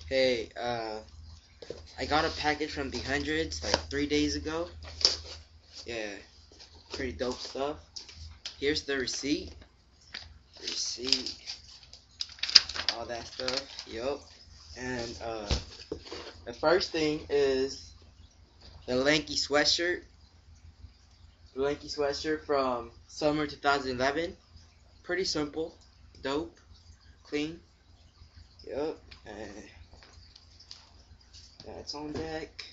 Hey, I got a package from the hundreds like 3 days ago. Yeah, pretty dope stuff. Here's the receipt. All that stuff. Yup. And the first thing is the lanky sweatshirt. The lanky sweatshirt from summer 2011. Pretty simple, dope, clean. Yup. And that's on deck.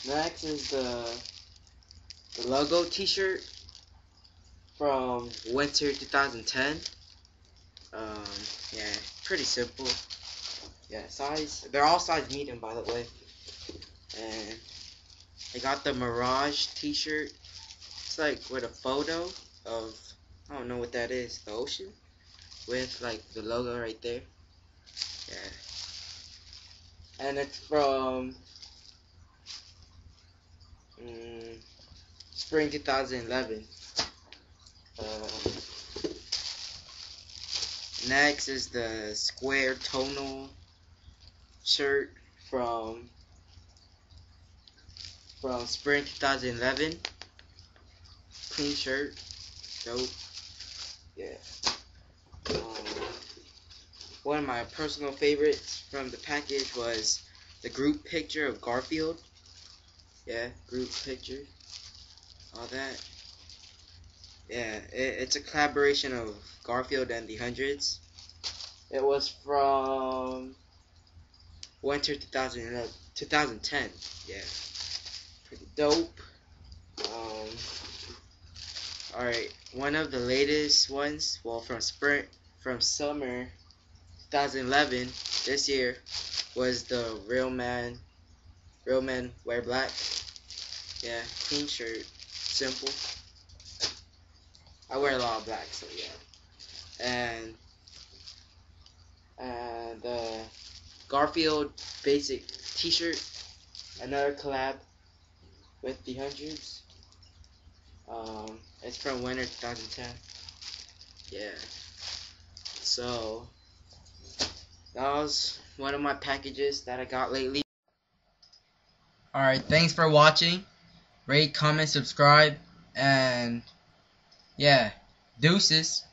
Next is the logo t-shirt from winter 2010. Yeah, pretty simple. Yeah, size, they're all size medium, by the way. And I got the Mirage t-shirt. It's like with a photo of, I don't know what that is, the ocean, with like the logo right there. Yeah. And it's from spring 2011. Next is the square tonal shirt from spring 2011. Clean shirt, dope. Yeah. One of my personal favorites from the package was the group picture of Garfield. Yeah, group picture. All that. Yeah, it's a collaboration of Garfield and the Hundreds. It was from winter 2010. Yeah, pretty dope. Alright, one of the latest ones, well, from summer 2011, this year, was the Real Men Wear Black. Yeah, clean shirt, simple. I wear a lot of black, so yeah. And Garfield basic t-shirt, another collab with the hundreds. It's from winter 2010. Yeah. So that was one of my packages that I got lately. Alright, thanks for watching. Rate, comment, subscribe, and yeah, deuces.